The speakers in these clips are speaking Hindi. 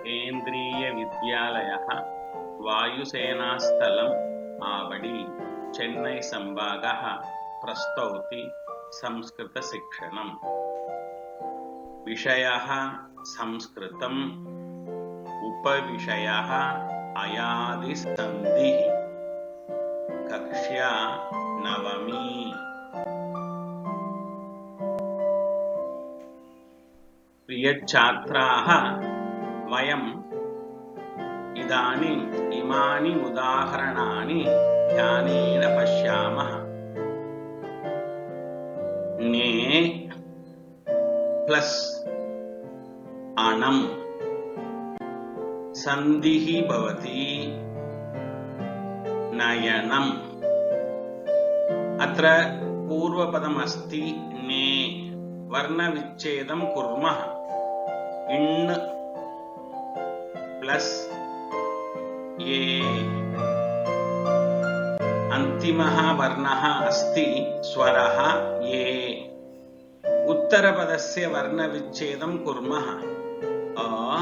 केन्द्रीय विद्यालयः वायुसेनास्थलम् आवडी चेन्नई संभागः प्रस्तौति संस्कृतशिक्षणम् विषयः संस्कृतम् उपविषयः अयादिसन्धिः कक्ष्या नवमी प्रियछात्राः वयम् इदानीम् इमानि उदाहरणानि ध्यानेन पश्यामः। ने प्लस अणम् सन्धिः भवति नयनम्। अत्र पूर्वपदम् अस्ति ने वर्णविच्छेदं कुर्मः। इण् प्लस ये अन्तिमः वर्णः अस्ति स्वरः ये। उत्तरपदस्य वर्णविच्छेदं कुर्मः। अ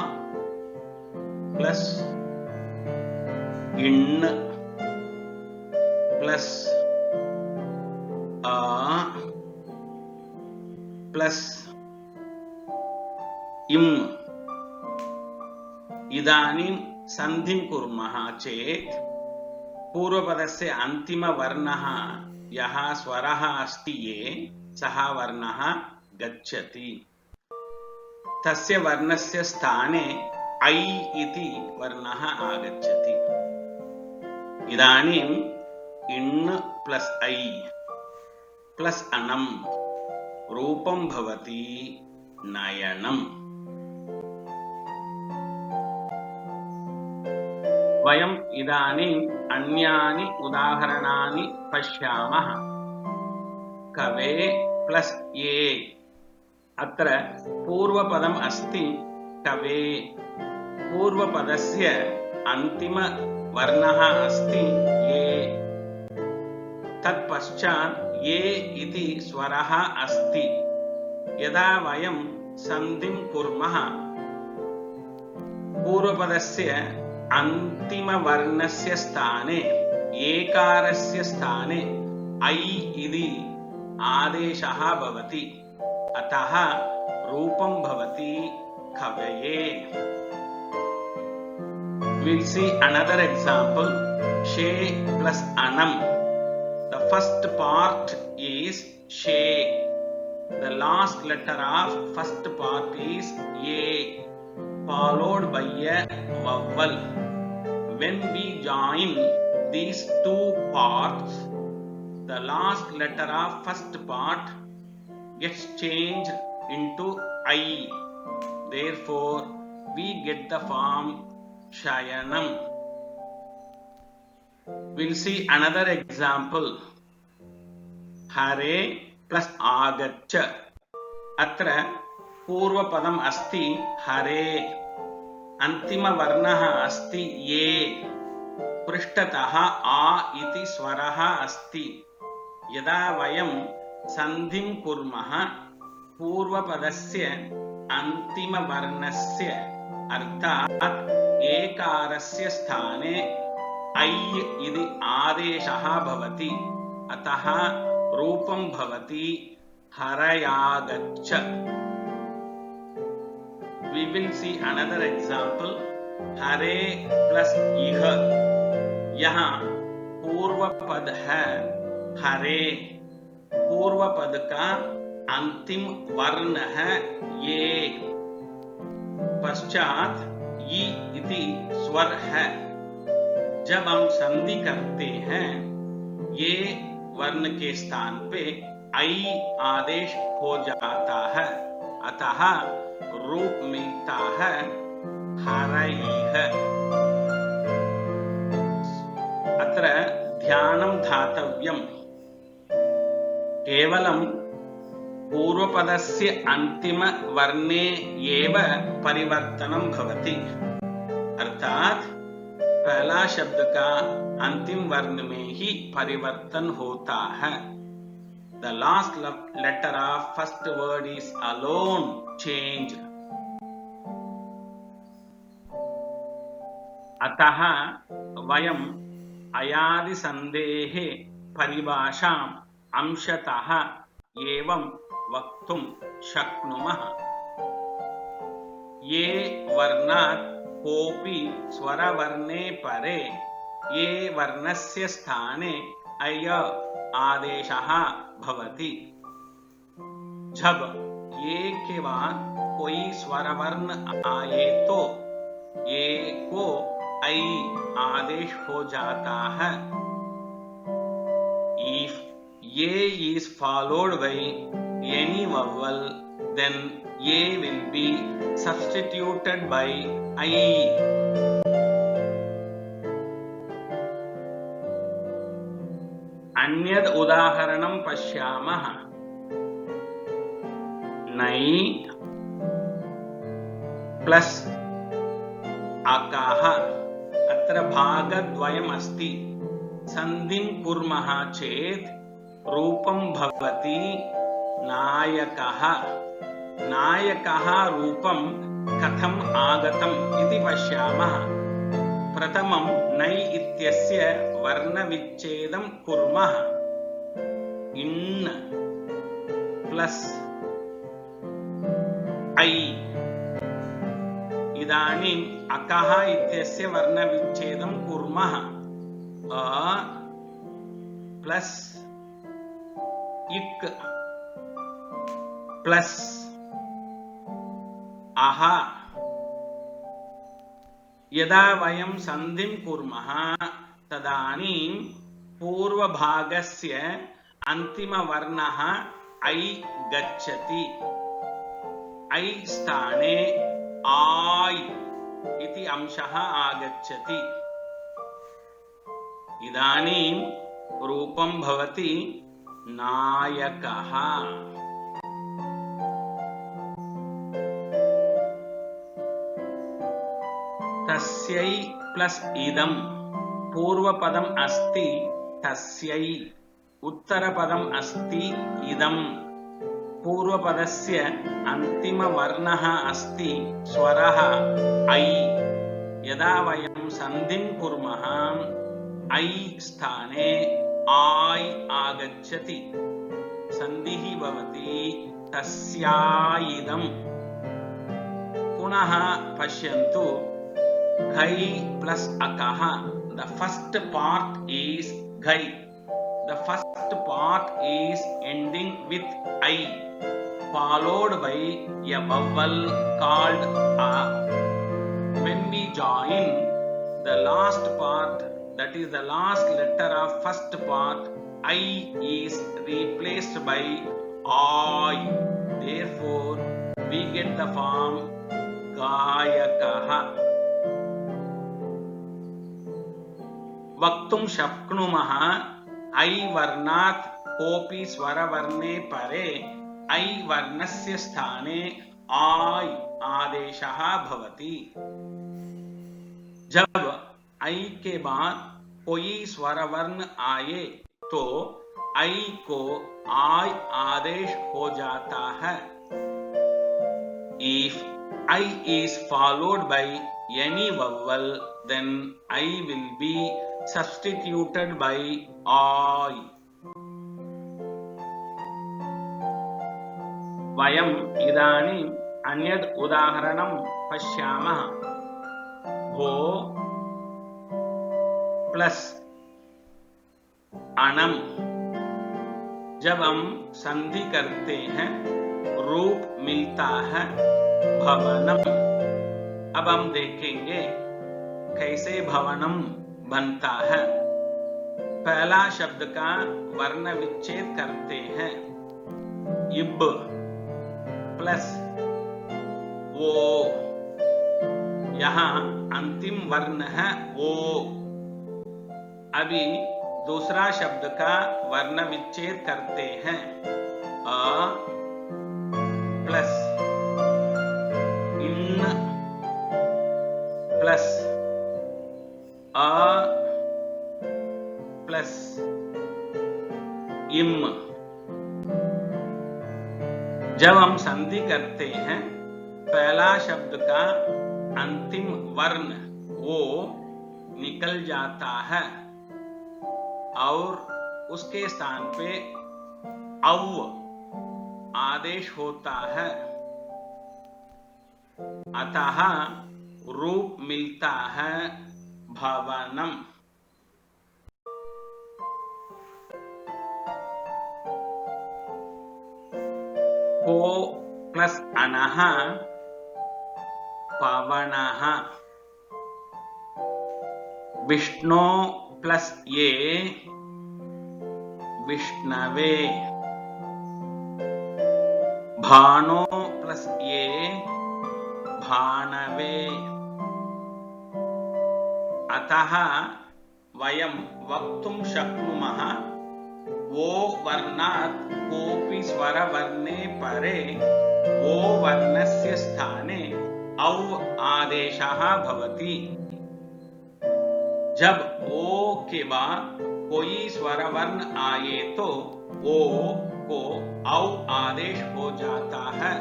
प्लस इण् प्लस अ प्लस इम्। इदानीं सन्धिं कुर्मः चेत् पूर्वपदस्य अन्तिमवर्णः यः स्वरः अस्ति ये सः वर्णः गच्छति। तस्य वर्णस्य स्थाने ऐ इति वर्णः आगच्छति। इदानीम् इण् प्लस ऐ प्लस अणम् रूपं भवति नयनम्। वयम् इदानीम् अन्यानि उदाहरणानि पश्यामः। कवे प्लस ये। अत्र पूर्वपदम् अस्ति कवे। पूर्वपदस्य अन्तिमवर्णः अस्ति ये। तत्पश्चात् ये इति स्वरः अस्ति। यदा वयं सन्धिं कुर्मः पूर्वपदस्य अन्तिमवर्णस्य स्थाने एकारस्य स्थाने ऐ इति आदेशः भवति। अतः रूपं भवति कवये। We'll see another example. She plus anam. The first part is she. The last letter of first part is ye, followed by a vowel. When we join these two parts, the last letter of first part gets changed into I. Therefore, we get the form shayanam. We'll see another example. Hare plus agaccha. अत्र पूर्वपदम् अस्ति हरे। अन्तिमवर्णः अस्ति ये। पृष्ठतः आ इति स्वरः अस्ति। यदा वयं सन्धिं कुर्मः पूर्वपदस्य अन्तिमवर्णस्य अर्थात् एकारस्य स्थाने ऐ इति आदेशः भवति। अतः रूपं भवति हरयागच्छ। We will see another example. Hare plus इह। यहाँ पूर्वपद है हरे। पूर्वपद का अंतिम वर्ण है ये। पश्चात ई इति स्वर है। जब हम संधि करते हैं ये वर्ण के स्थान पे आई आदेश हो जाता है। अतः रूप मिलता है हरैः। अत्र ध्यानं धातव्यम्। केवलं पूर्वपदस्य अंतिम वर्णे एव परिवर्तनं भवति। अर्थात पहला शब्द का अंतिम वर्ण में ही परिवर्तन होता है। The last letter of first word is alone changed. अतः वयम् अयादिसन्धेः परिभाषाम् अंशतः एवं वक्तुं शक्नुमः। ये वर्णात् कोऽपि स्वरवर्णे परे ये वर्णस्य स्थाने अय आदेशः भवति। जब ये के बाद कोई स्वरवर्ण आए तो ये को ऐ आदेश हो जाता है। If ये is followed by any vowel, then ये will be substituted by I. अन्यद उदाहरणं पश्यामः। नै प्लस अकः अत्र भागद्वयम् अस्ति। सन्धिं कुर्मः चेत् रूपं भवति नायकः। नायकः रूपं कथम् आगतम् इति पश्यामः। प्रथमं नै इत्यस्य वर्णविच्छेदं कुर्मः। इन् प्लस् ऐ। इदानीम् अकः इत्यस्य वर्णविच्छेदं कुर्मः। अ प्लस इक् प्लस अह। यदा वयं सन्धिं कुर्मः तदानीं पूर्वभागस्य अन्तिमवर्णः ऐ गच्छति। ऐ स्थाने आय् इति अंशः आगच्छति। इदानीं रूपं भवति नायकः। तस्यै प्लस इदं पूर्वपदम् अस्ति तस्यै, उत्तरपदम् अस्ति इदं। पूर्वपदस्य अन्तिमवर्णः अस्ति स्वरः ऐ। यदा वयं सन्धिं कुर्मः ऐ स्थाने आय् आगच्छति। सन्धिः भवति तस्यायिदम्। पुनः पश्यन्तु, घै प्लस अकः। The first part is घै. The first part is ending with I, followed by a vowel called a. When we join the last part, that is the last letter of first part, I is replaced by I. Therefore, we get the form गायकः। वक्तुं शक्नुमः ऐ वर्णात् कोऽपि स्वरवर्णे परे ऐ वर्णस्य स्थाने आय् आदेशः भवति। जब ऐ के बाद कोई स्वरवर्ण आए तो ऐ को आय् आदेश हो जाता है। If I is followed by any vowel, then I will be substituted by I. वयम् इदानीम् अन्यद् उदाहरणं पश्यामः। भो प्लस अणम। जब हम संधि करते हैं रूप मिलता है भवनम। अब हम देखेंगे कैसे भवनम बनता है। पहला शब्द का वर्ण विच्छेद करते हैं। इब प्लस वो। यहाँ अंतिम वर्ण है वो। अभी दूसरा शब्द का वर्ण विच्छेद करते हैं। अ plus in plus a plus इम। जब हम संधि करते हैं पहला शब्द का अंतिम वर्ण वो निकल जाता है और उसके स्थान पे औ आदेश होता है, अतः रूप मिलता है भवनम। को प्लस अनः पवनः, विष्णु प्लस ये विष्णवे, भानो प्लस ये भानवे, अतः वयं वक्तुं शक्नुमः वो वर्णात् कोऽपि स्वरवर्णे परे वो वर्णस्य स्थाने औ आदेशः भवति। जब ओ के बाद कोई स्वरवर्ण आए तो ओ को औ आदेश हो जाता है।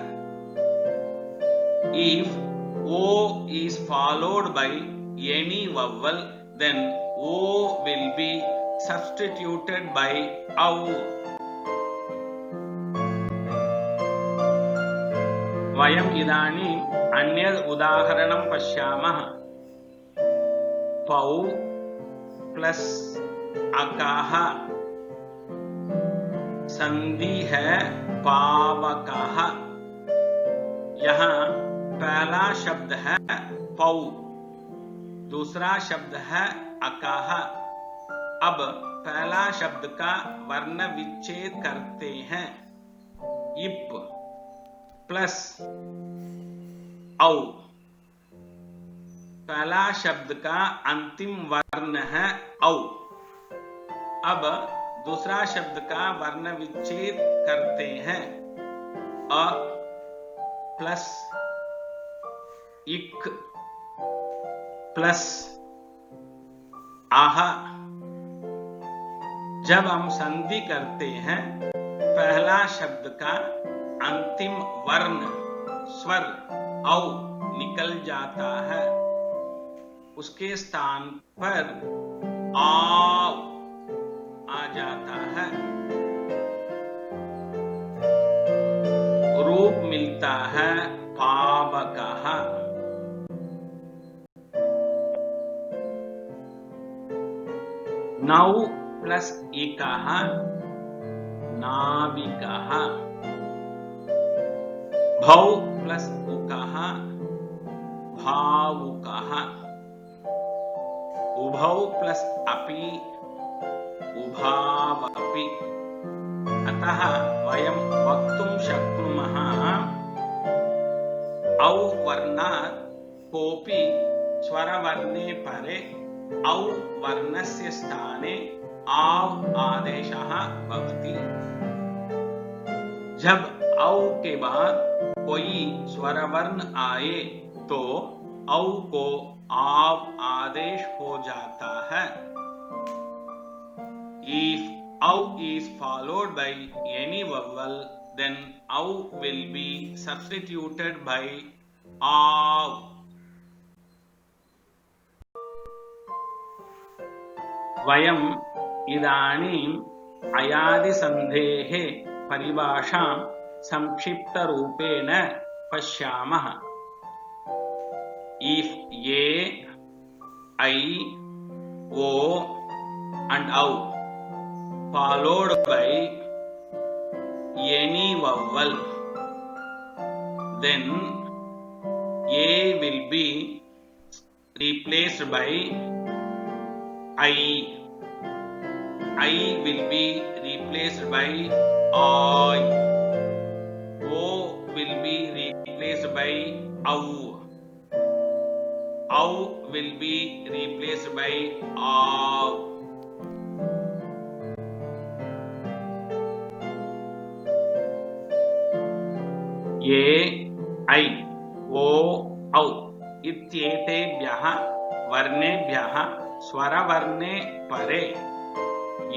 If O is followed by any vowel, then O will be substituted by औ। वयम् इदानीम् अन्यद् उदाहरणं पश्यामः। पौ प्लस अकः, संधि है पावकः। यहाँ पहला शब्द है पौ, दूसरा शब्द है अकः। अब पहला शब्द का वर्ण विच्छेद करते हैं। इप प्लस औ, पहला शब्द का अंतिम वर्ण है औ। अब दूसरा शब्द का वर्ण विच्छेद करते हैं। अ प्लस इक प्लस आह। जब हम संधि करते हैं, पहला शब्द का अंतिम वर्ण स्वर औ निकल जाता है, उसके स्थान पर आ जाता है, रूप मिलता है पावकः। नौ प्लस इकः नाविकः। भौ प्लस उकः भावुकः। उभौ प्लस अपि उभावपि। अतः वयं वक्तुं शक्नुमः औ वर्णात् कोऽपि स्वरवर्णे परे औ वर्णस्य स्थाने आव् आदेशः भवति। जब औ के बाद कोई स्वरवर्ण आए तो औ को आव आदेश हो जाता है। If औ is followed by any vowel, then औ will be substituted by आव। वयम् इदानीम् अयादिसन्धेः परिभाषां संक्षिप्तरूपेण पश्यामः। If A, I, O and औ followed by any vowel, then A will be replaced by I. I will be replaced by I. O will be replaced by औ. औ will be replaced by आव. ए, ऐ, ओ, औ इत्येतेभ्यः वर्णेभ्यः स्वरवर्णे परे ए,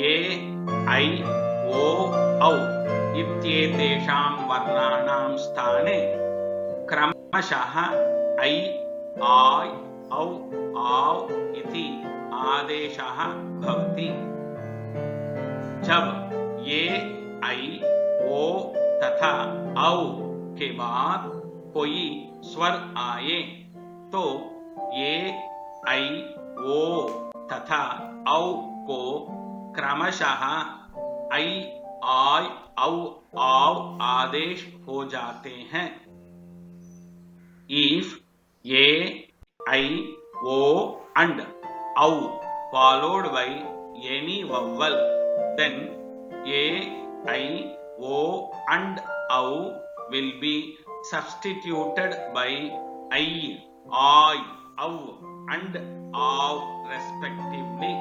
ऐ, ओ, औ इत्येतेषां वर्णानां स्थाने क्रमशः ऐ, आय्, औ आव् इति आदेशः भवति। जब ये ऐ ओ तथा औ के बाद कोई स्वर आए तो ये ऐ ओ तथा औ को क्रमशः ऐ आय औ आव आदेश हो जाते हैं। If a, I, o and ow followed by any vowel, then a, I, o and ow will be substituted by I, ow and ow respectively.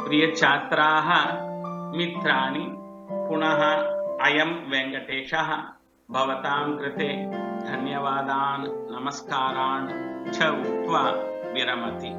प्रिय छात्राः, मित्राणि, पुनः अयं वेङ्कटेशः भवतां कृते धन्यवादान् नमस्कारान् च उक्त्वा विरमति।